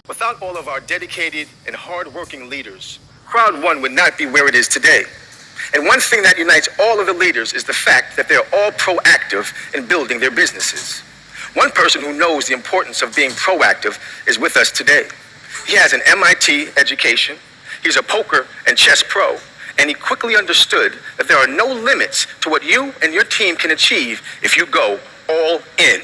Without all of our dedicated and hard-working leaders, CROWD1 would not be where it is today. And one thing that unites all of the leaders is the fact that they're all proactive in building their businesses. One person who knows the importance of being proactive is with us today. He has an MIT education, he's a poker and chess pro, and he quickly understood that there are no limits to what you and your team can achieve if you go all in.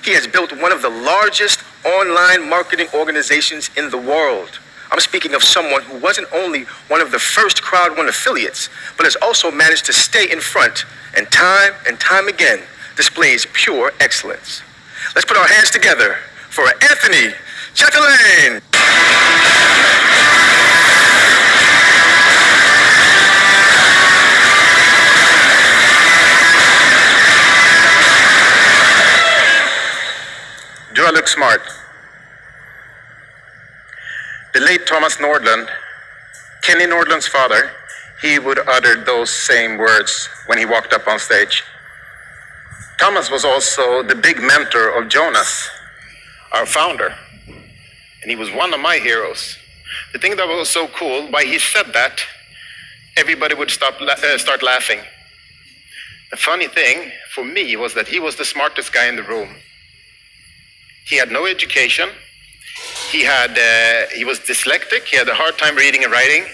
He has built one of the largest online marketing organizations in the world. I'm speaking of someone who wasn't only one of the first CROWD1 affiliates, but has also managed to stay in front and time again displays pure excellence. Let's put our hands together for Anthony Chatelain. Do I look smart? The late Thomas Nordland, Kenny Nordland's father, he would utter those same words when he walked up on stage. Thomas was also the big mentor of Jonas, our founder, and he was one of my heroes. The thing that was so cool, why he said that, everybody would start laughing. The funny thing for me was that he was the smartest guy in the room. He had no education. He was dyslexic. He had a hard time reading and writing,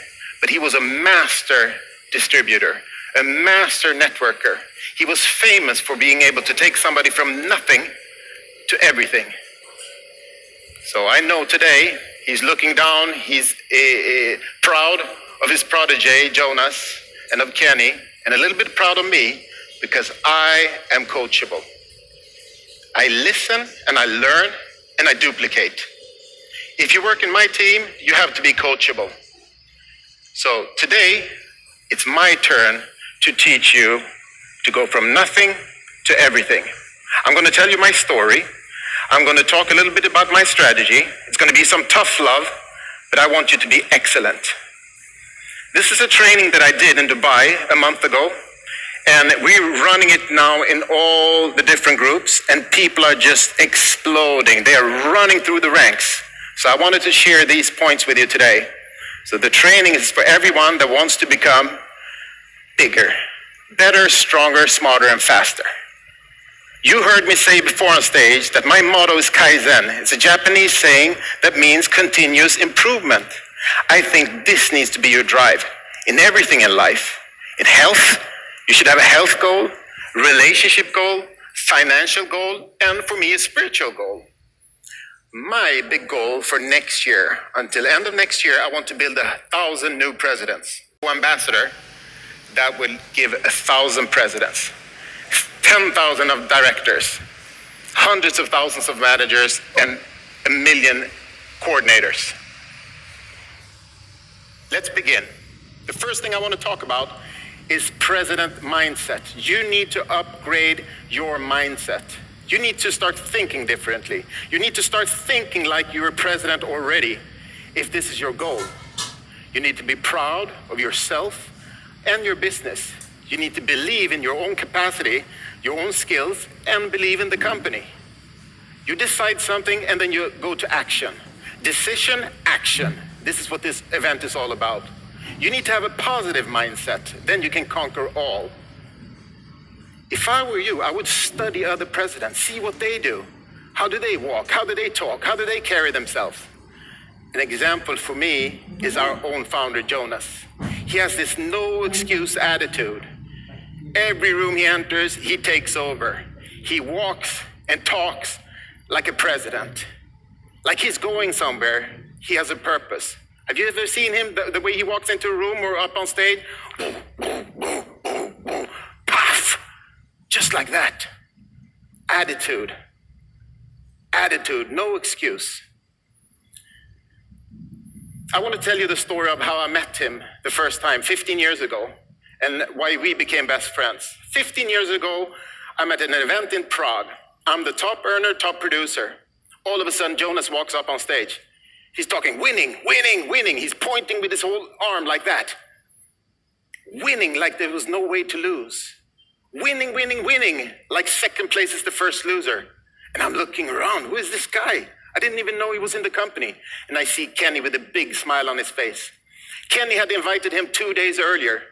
but he was a master distributor, a master networker. He was famous for being able to take somebody from nothing to everything. So I know today he's looking down. He's proud of his protege, Jonas, and of Kenny, and a little bit proud of me because I am coachable. I listen and I learn and I duplicate. If you work in my team, you have to be coachable. So today, it's my turn to teach you to go from nothing to everything. I'm going to tell you my story. I'm going to talk a little bit about my strategy. It's going to be some tough love, but I want you to be excellent. This is a training that I did in Dubai a month ago. And we're running it now in all the different groups, and people are just exploding. They are running through the ranks. So I wanted to share these points with you today. So the training is for everyone that wants to become bigger, better, stronger, smarter, and faster. You heard me say before on stage that my motto is Kaizen. It's a Japanese saying that means continuous improvement. I think this needs to be your drive in everything in life, in health. You should have a health goal, relationship goal, financial goal, and for me, a spiritual goal. My big goal for next year, until the end of next year, I want to build 1,000 new presidents. One ambassador, that will give 1,000 presidents, 10,000 of directors, hundreds of thousands of managers, and 1 million coordinators. Let's begin. The first thing I want to talk about is president mindset. You need to upgrade your mindset. You need to start thinking differently. You need to start thinking like you're a president already, if this is your goal. You need to be proud of yourself and your business. You need to believe in your own capacity, your own skills, and believe in the company. You decide something and then you go to action. Decision, action. This is what this event is all about. You need to have a positive mindset, then you can conquer all. If I were you, I would study other presidents, see what they do. How do they walk? How do they talk? How do they carry themselves? An example for me is our own founder, Jonas. He has this no excuse attitude. Every room he enters, he takes over. He walks and talks like a president. Like he's going somewhere, he has a purpose. Have you ever seen him, the way he walks into a room or up on stage? Puff! Just like that. Attitude. Attitude, no excuse. I want to tell you the story of how I met him the first time, 15 years ago, and why we became best friends. 15 years ago, I'm at an event in Prague. I'm the top earner, top producer. All of a sudden, Jonas walks up on stage. He's talking, winning, winning, winning. He's pointing with his whole arm like that. Winning like there was no way to lose. Winning, winning, winning, like second place is the first loser. And I'm looking around, who is this guy? I didn't even know he was in the company. And I see Kenny with a big smile on his face. Kenny had invited him 2 days earlier.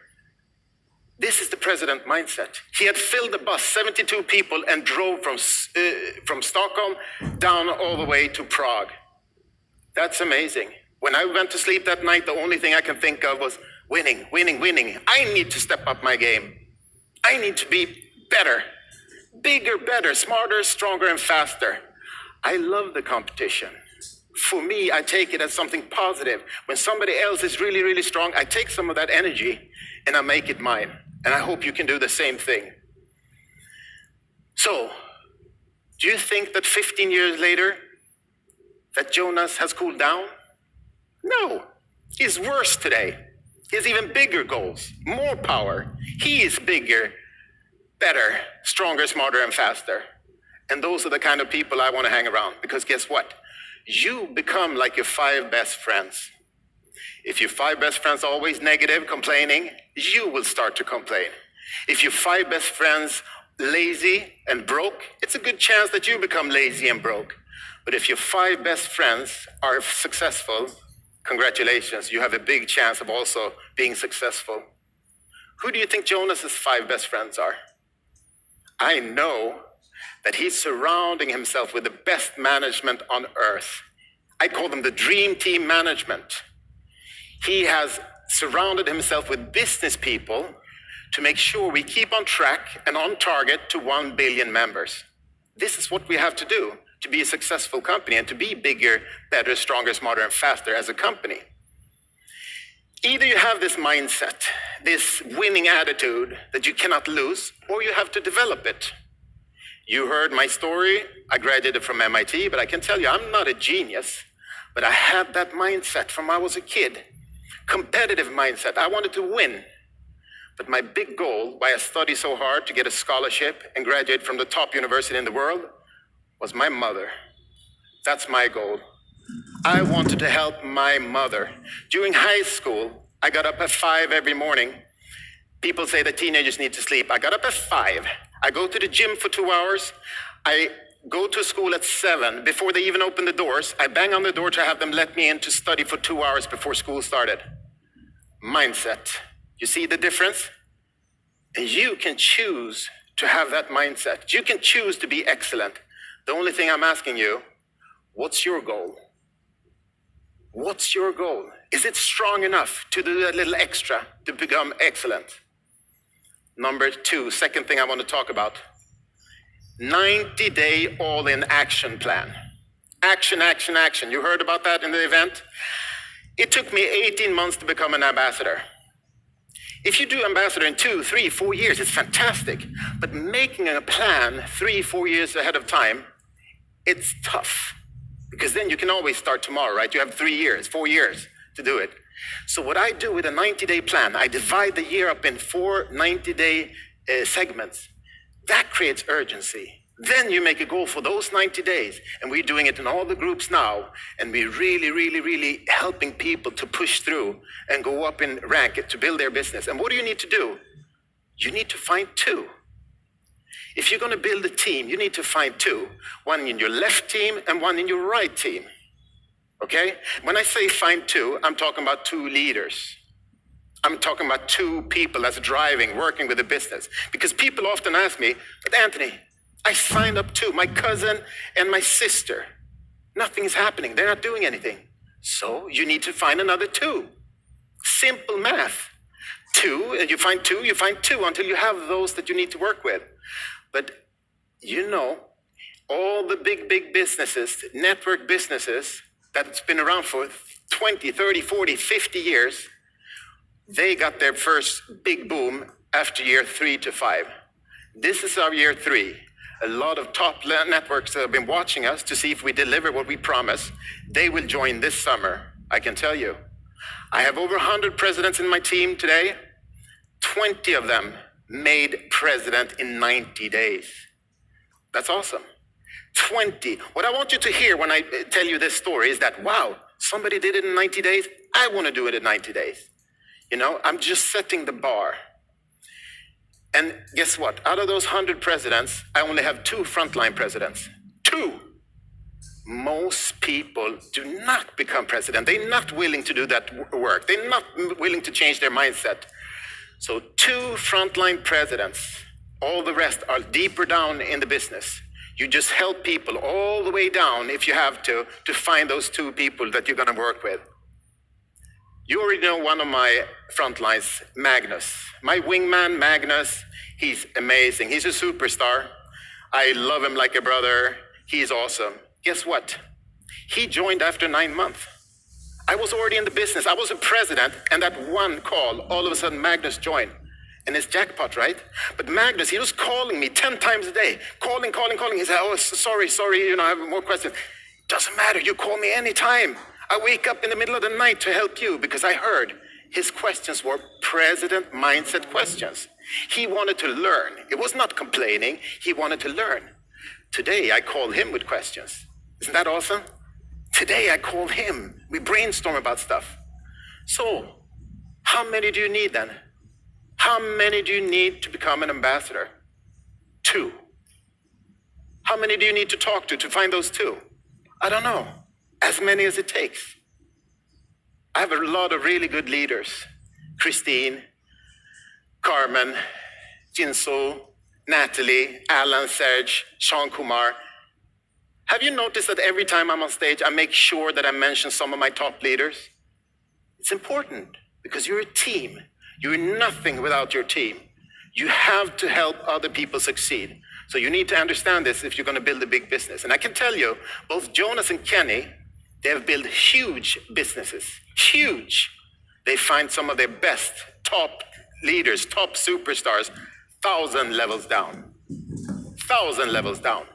This is the president mindset. He had filled the bus, 72 people, and drove from Stockholm down all the way to Prague. That's amazing. When I went to sleep that night, the only thing I can think of was winning, winning, winning. I need to step up my game. I need to be better, bigger, better, smarter, stronger, and faster. I love the competition. For me, I take it as something positive. When somebody else is really, really strong, I take some of that energy and I make it mine. And I hope you can do the same thing. So, do you think that 15 years later, that Jonas has cooled down? No, he's worse today. He has even bigger goals, more power. He is bigger, better, stronger, smarter, and faster. And those are the kind of people I want to hang around. Because guess what? You become like your 5 best friends. If your 5 best friends are always negative, complaining, you will start to complain. If your 5 best friends lazy and broke, it's a good chance that you become lazy and broke. But if your 5 best friends are successful, congratulations, you have a big chance of also being successful. Who do you think Jonas's 5 best friends are? I know that he's surrounding himself with the best management on earth. I call them the dream team management. He has surrounded himself with business people to make sure we keep on track and on target to 1 billion members. This is what we have to do to be a successful company and to be bigger, better, stronger, smarter, and faster as a company. Either you have this mindset, this winning attitude that you cannot lose, or you have to develop it. You heard my story. I graduated from MIT, but I can tell you I'm not a genius, but I had that mindset from when I was a kid. Competitive mindset. I wanted to win. But my big goal, why I studied so hard to get a scholarship and graduate from the top university in the world, was my mother. That's my goal. I wanted to help my mother. During high school, I got up at 5 every morning. People say that teenagers need to sleep. I got up at 5. I go to the gym for 2 hours. I go to school at 7. Before they even open the doors, I bang on the door to have them let me in to study for 2 hours before school started. Mindset. You see the difference? And you can choose to have that mindset. You can choose to be excellent. The only thing I'm asking you, what's your goal? What's your goal? Is it strong enough to do that little extra to become excellent? Number 2, second thing I want to talk about. 90-day all-in action plan. Action, action, action. You heard about that in the event? It took me 18 months to become an ambassador. If you do ambassador in 2, 3, 4 years, it's fantastic. But making a plan 3, 4 years ahead of time, it's tough. Because then you can always start tomorrow, right? You have 3 years, 4 years to do it. So what I do with a 90-day plan, I divide the year up in 4 90-day segments. That creates urgency. Then you make a goal for those 90 days. And we're doing it in all the groups now. And we're really, really, really helping people to push through and go up in rank to build their business. And what do you need to do? You need to find 2. If you're going to build a team, you need to find 2. One in your left team and one in your right team. Okay? When I say find 2, I'm talking about 2 leaders. I'm talking about 2 people that's driving, working with the business. Because people often ask me, but Anthony, I signed up 2, my cousin and my sister. Nothing's happening. They're not doing anything. So you need to find another 2. Simple math. 2, and you find 2 until you have those that you need to work with. But you know, all the big businesses, network businesses that's been around for 20, 30, 40, 50 years, they got their first big boom after year 3 to 5. This is our year 3. A lot of top networks that have been watching us to see if we deliver what we promise. They will join this summer, I can tell you. I have over 100 presidents in my team today. 20 of them made president in 90 days. That's awesome. 20. What I want you to hear when I tell you this story is that, wow, somebody did it in 90 days. I want to do it in 90 days. You know, I'm just setting the bar. And guess what? Out of those 100 presidents, I only have 2 frontline presidents. 2. most people do not become president. They're not willing to do that work. They're not willing to change their mindset. So 2 frontline presidents, all the rest are deeper down in the business. You just help people all the way down, if you have to find those 2 people that you're going to work with. You already know one of my front lines, Magnus. My wingman, Magnus, he's amazing. He's a superstar. I love him like a brother. He's awesome. Guess what? He joined after 9 months. I was already in the business. I was a president, and that one call, all of a sudden Magnus joined. And it's jackpot, right? But Magnus, he was calling me 10 times a day. Calling. He said, oh, sorry, I have more questions. Doesn't matter, you call me anytime. I wake up in the middle of the night to help you, because I heard his questions were president mindset questions. He wanted to learn. It was not complaining. He wanted to learn. Today, I call him with questions. Isn't that awesome? Today, I call him. We brainstorm about stuff. So, how many do you need then? How many do you need to become an ambassador? 2. How many do you need to talk to find those 2? I don't know. As many as it takes. I have a lot of really good leaders. Christine, Carmen, Jinso, Natalie, Alan, Serge, Sean Kumar. Have you noticed that every time I'm on stage, I make sure that I mention some of my top leaders? It's important, because you're a team. You're nothing without your team. You have to help other people succeed. So you need to understand this if you're going to build a big business. And I can tell you, both Jonas and Kenny, they have built huge businesses. Huge. They find some of their best top leaders, top superstars, 1,000 levels down. 1,000 levels down.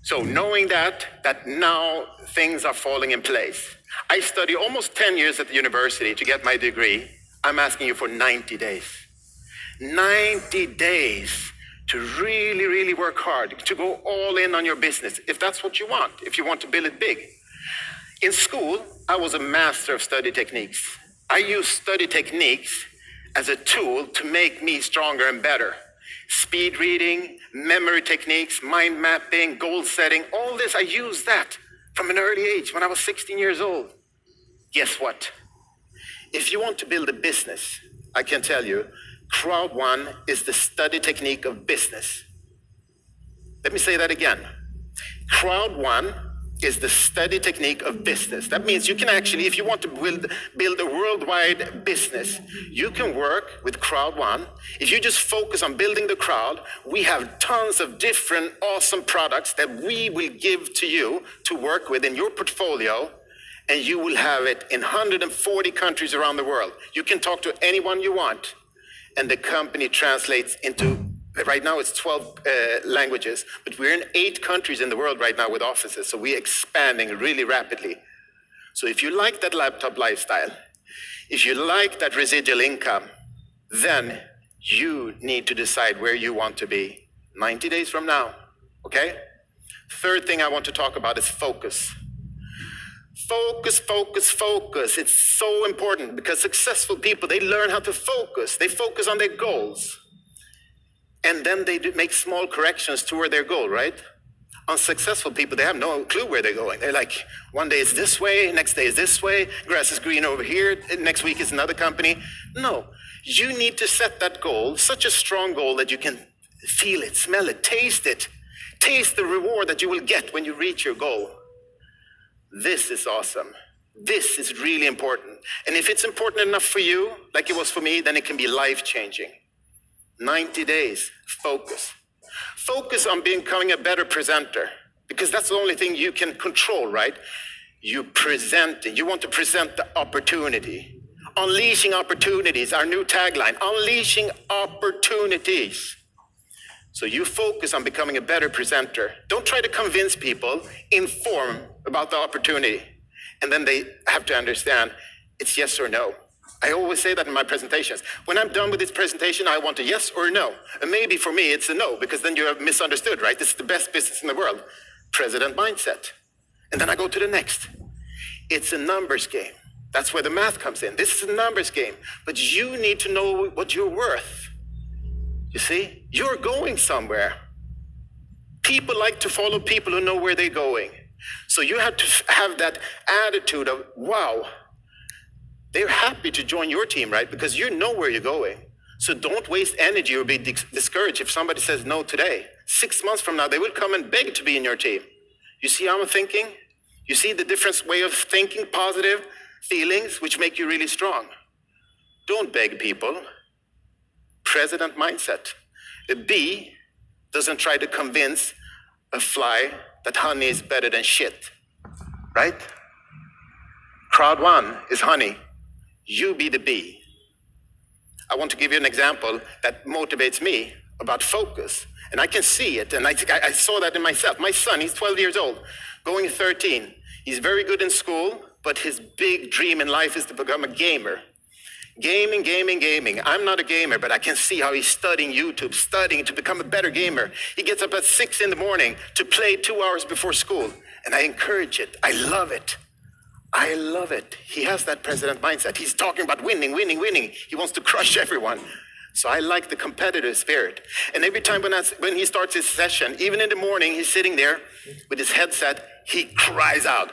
So knowing that now things are falling in place. I studied almost 10 years at the university to get my degree. I'm asking you for 90 days. 90 days to really, really work hard, to go all in on your business, if that's what you want, if you want to build it big. In school, I was a master of study techniques. I used study techniques as a tool to make me stronger and better. Speed reading, memory techniques, mind mapping, goal setting, all this, I used that from an early age when I was 16 years old. Guess what? If you want to build a business, I can tell you, CROWD1 is the study technique of business. Let me say that again. CROWD1 is the study technique of business. That means you can actually, if you want to build a worldwide business, you can work with CROWD1. If you just focus on building the crowd, we have tons of different awesome products that we will give to you to work with in your portfolio, and you will have it in 140 countries around the world. You can talk to anyone you want, and the company translates into, right now it's 12 languages, but we're in 8 countries in the world right now with offices, so we're expanding really rapidly. So if you like that laptop lifestyle, if you like that residual income, then you need to decide where you want to be 90 days from now, okay? Third thing I want to talk about is focus. Focus. It's so important, because successful people, they learn how to focus. They focus on their goals. And then they make small corrections toward their goal, right? Unsuccessful people, they have no clue where they're going. They're like, one day it's this way, next day is this way, grass is green over here, next week is another company. No, you need to set that goal, such a strong goal that you can feel it, smell it, taste it. Taste the reward that you will get when you reach your goal. This is awesome. This is really important. And if it's important enough for you, like it was for me, then it can be life-changing. 90 days, focus. Focus on becoming a better presenter, because that's the only thing you can control, right? You present it. You want to present the opportunity. Unleashing opportunities, our new tagline, unleashing opportunities. So you focus on becoming a better presenter. Don't try to convince people, inform about the opportunity. And then they have to understand it's yes or no. I always say that in my presentations. When I'm done with this presentation, I want a yes or a no. And maybe for me, it's a no, because then you have misunderstood, right? This is the best business in the world. President mindset. And then I go to the next. It's a numbers game. That's where the math comes in. This is a numbers game. But you need to know what you're worth. You see? You're going somewhere. People like to follow people who know where they're going. So you have to have that attitude of, wow, they're happy to join your team, right? Because you know where you're going. So don't waste energy or be discouraged if somebody says no today. 6 months from now, they will come and beg to be in your team. You see how I'm thinking? You see the different way of thinking, positive feelings, which make you really strong. Don't beg people. President mindset. A bee doesn't try to convince a fly that honey is better than shit, right? CROWD1 is honey. You be the bee. I want to give you an example that motivates me about focus. And I can see it, and I saw that in myself. My son, he's 12 years old, going 13. He's very good in school, but his big dream in life is to become a gamer. Gaming, gaming, gaming. I'm not a gamer, but I can see how he's studying YouTube, studying to become a better gamer. He gets up at 6 in the morning to play 2 hours before school. And I encourage it. I love it. I love it. He has that president mindset. He's talking about winning, winning, winning. He wants to crush everyone. So I like the competitive spirit. And every time when he starts his session, even in the morning, he's sitting there with his headset, he cries out,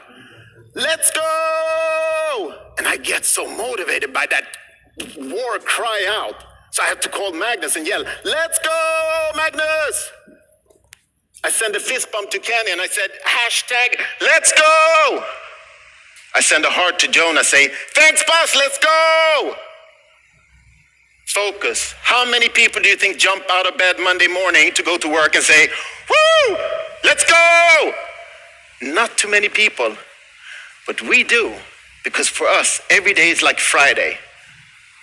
"Let's go!" And I get so motivated by that war cry out. So I have to call Magnus and yell, "Let's go, Magnus!" I send a fist bump to Kenny and I said, hashtag, "Let's go!" I send a heart to Jonah, say, "Thanks, boss, let's go!" Focus. How many people do you think jump out of bed Monday morning to go to work and say, "Woo, let's go"? Not too many people, but we do, because for us, every day is like Friday.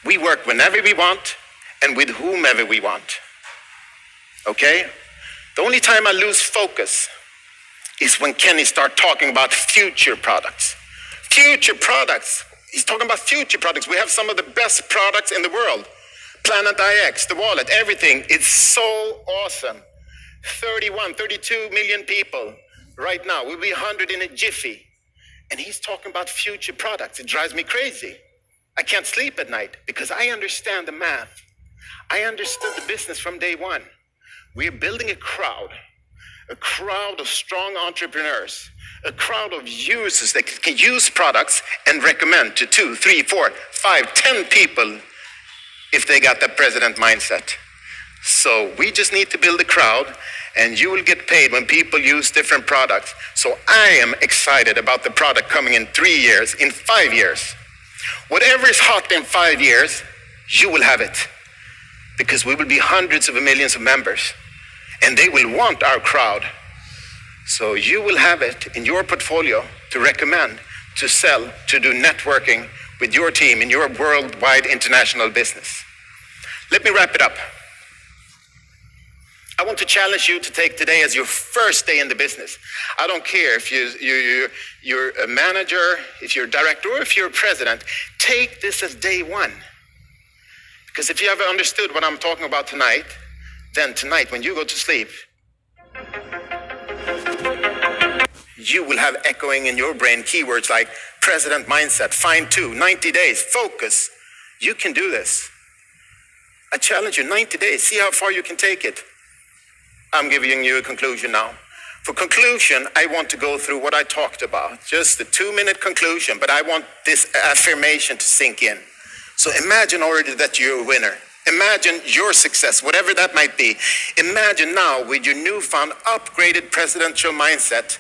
We work whenever we want and with whomever we want. Okay? The only time I lose focus is when Kenny starts talking about future products. Future products. He's talking about future products. We have some of the best products in the world. Planet IX, the wallet, everything. It's so awesome. 32 million people right now. We'll be 100 in a jiffy. And he's talking about future products. It drives me crazy. I can't sleep at night because I understand the math. I understood the business from day one. We're building a crowd of strong entrepreneurs, a crowd of users that can use products and recommend to 2, 3, 4, 5, 10 people if they got that president mindset. So we just need to build a crowd, and you will get paid when people use different products. So I am excited about the product coming in 3 years, in 5 years. Whatever is hot in 5 years, you will have it. Because we will be hundreds of millions of members. And they will want our crowd. So you will have it in your portfolio to recommend, to sell, to do networking with your team in your worldwide international business. Let me wrap it up. I want to challenge you to take today as your first day in the business. I don't care if you're a manager, if you're a director, or if you're a president. Take this as day one. Because if you have understood what I'm talking about tonight, then tonight when you go to sleep, you will have echoing in your brain keywords like president mindset, find 2, 90 days, focus. You can do this. I challenge you, 90 days, see how far you can take it. I'm giving you a conclusion now. For conclusion, I want to go through what I talked about, just a 2-minute conclusion, but I want this affirmation to sink in. So imagine already that you're a winner. Imagine your success, whatever that might be. Imagine now with your newfound upgraded presidential mindset,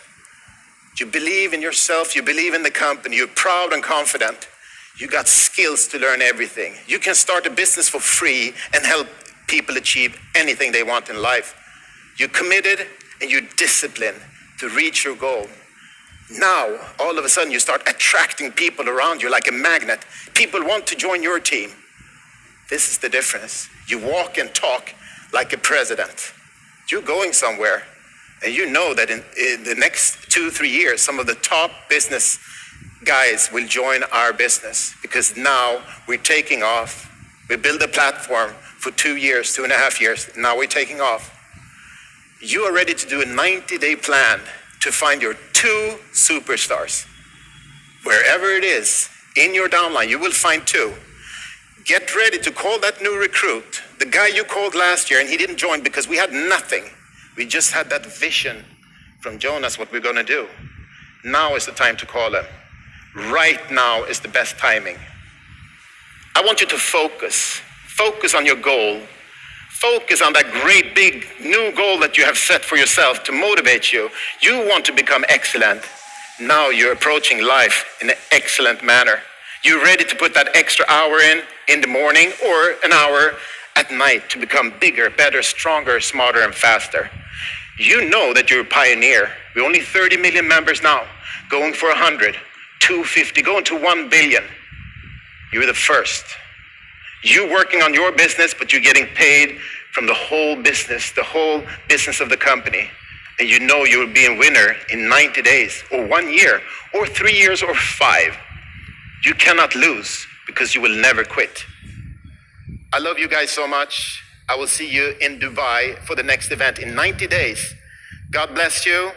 you believe in yourself, you believe in the company, you're proud and confident. You got skills to learn everything. You can start a business for free and help people achieve anything they want in life. You're committed and you're disciplined to reach your goal. Now, all of a sudden, you start attracting people around you like a magnet. People want to join your team. This is the difference. You walk and talk like a president. You're going somewhere, and you know that in the next 2-3 years, some of the top business guys will join our business because now we're taking off. We build a platform for 2 years, 2.5 years. Now we're taking off. You are ready to do a 90-day plan to find your 2 superstars. Wherever it is, in your downline, you will find 2. Get ready to call that new recruit, the guy you called last year and he didn't join because we had nothing. We just had that vision from Jonas, what we're gonna do. now is the time to call them. Right now is the best timing. I want you to focus. Focus on your goal. Focus on that great big new goal that you have set for yourself to motivate you. You want to become excellent. Now you're approaching life in an excellent manner. You're ready to put that extra hour in the morning or an hour at night to become bigger, better, stronger, smarter, and faster. You know that you're a pioneer. We're only 30 million members now, going for 100, 250, going to 1 billion. You're the first. You're working on your business, but you're getting paid from the whole business of the company. And you know you'll be a winner in 90 days, or 1 year, or 3 years, or 5. You cannot lose because you will never quit. I love you guys so much. I will see you in Dubai for the next event in 90 days. God bless you.